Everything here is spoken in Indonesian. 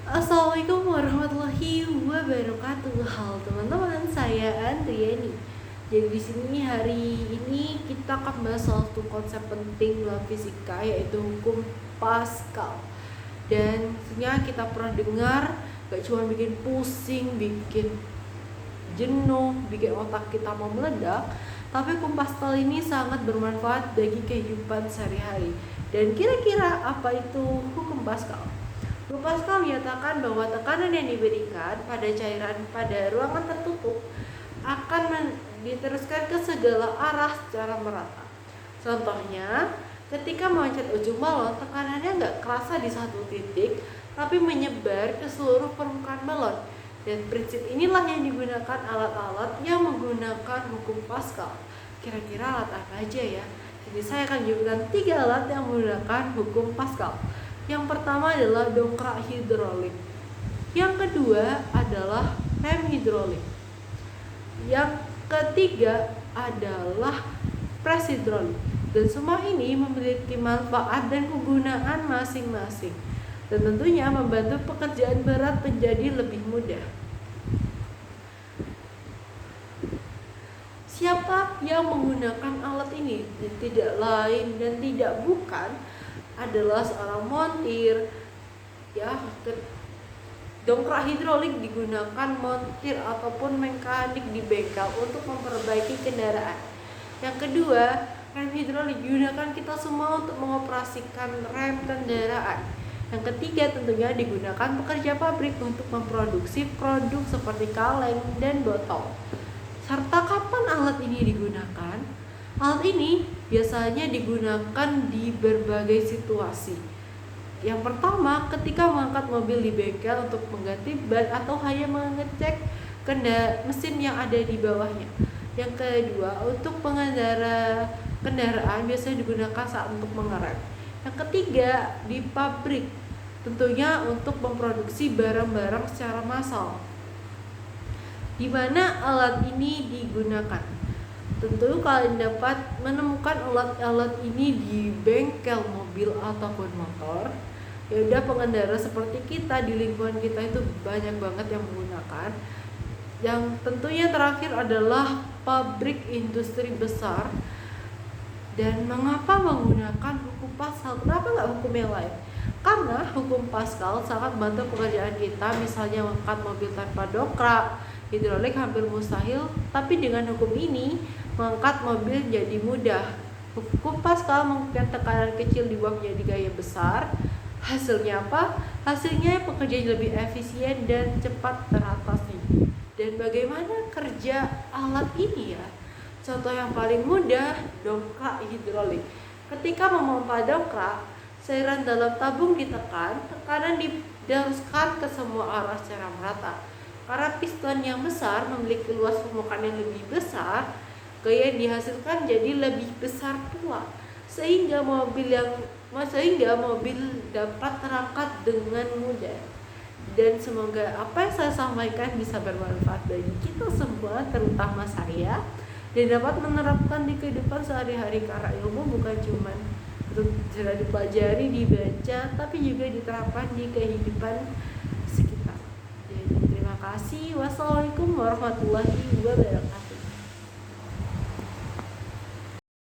Assalamualaikum warahmatullahi wabarakatuh. Halo teman-teman, saya Andriani. Jadi di sini hari ini kita akan bahas satu konsep penting dalam fisika, yaitu hukum Pascal. Dan sebenarnya kita pernah dengar, gak cuma bikin pusing, bikin jenuh, bikin otak kita mau meledak, tapi hukum Pascal ini sangat bermanfaat bagi kehidupan sehari-hari. Dan kira-kira apa itu hukum Pascal? Hukum Pascal menyatakan bahwa tekanan yang diberikan pada cairan pada ruangan tertutup akan diteruskan ke segala arah secara merata. Contohnya, ketika memanjat ujung balon, tekanannya nggak kerasa di satu titik, tapi menyebar ke seluruh permukaan balon. Dan prinsip inilah yang digunakan alat-alat yang menggunakan hukum Pascal. Kira-kira alat apa aja ya? Jadi saya akan menyebutkan 3 alat yang menggunakan hukum Pascal. Yang pertama adalah dongkrak hidrolik. Yang kedua adalah rem hidrolik. Yang ketiga adalah pres hidrolik. Dan semua ini memiliki manfaat dan kegunaan masing-masing. Dan tentunya membantu pekerjaan berat menjadi lebih mudah. Siapa yang menggunakan alat ini? Tidak lain dan tidak bukan adalah seorang montir. Ya, dongkrak hidrolik digunakan montir ataupun mekanik di bengkel untuk memperbaiki kendaraan. Yang kedua, rem hidrolik digunakan kita semua untuk mengoperasikan rem kendaraan. Yang ketiga tentunya digunakan pekerja pabrik untuk memproduksi produk seperti kaleng dan botol. Serta kapan alat ini digunakan? Alat ini biasanya digunakan di berbagai situasi. Yang pertama, ketika mengangkat mobil di bengkel untuk mengganti ban atau hanya mengecek mesin yang ada di bawahnya. Yang kedua, untuk pengendara kendaraan biasanya digunakan saat untuk mengerem. Yang ketiga, di pabrik, tentunya untuk memproduksi barang-barang secara massal. Di mana alat ini digunakan? Tentu kalian dapat menemukan alat-alat ini di bengkel mobil ataupun motor. Ya udah, pengendara seperti kita di lingkungan kita itu banyak banget yang menggunakan. Yang tentunya terakhir adalah pabrik industri besar. Dan mengapa menggunakan hukum Pascal? Kenapa nggak hukum yang lain? Karena hukum Pascal sangat membantu pekerjaan kita, misalnya mengangkat mobil tanpa dongkrak hidrolik hampir mustahil, tapi dengan hukum ini mengangkat mobil jadi mudah. Hukum Pascal mengukur tekanan kecil dibuat menjadi gaya besar. Hasilnya apa? Hasilnya pekerjaan lebih efisien dan cepat teratasi. Dan bagaimana kerja alat ini ya? Contoh yang paling mudah, dongkrak hidrolik. Ketika memompa dongkrak, cairan dalam tabung ditekan, tekanan diteruskan ke semua arah secara merata. Karena piston yang besar memiliki luas permukaan yang lebih besar, gaya yang dihasilkan jadi lebih besar pula, sehingga mobil dapat terangkat dengan mudah. Dan semoga apa yang saya sampaikan bisa bermanfaat bagi kita semua, terutama saya, dan dapat menerapkan di kehidupan sehari-hari, karena ilmu bukan cuma sudah dipelajari, dibaca, tapi juga diterapkan di kehidupan sekitar. Terima kasih. Wassalamualaikum warahmatullahi wabarakatuh.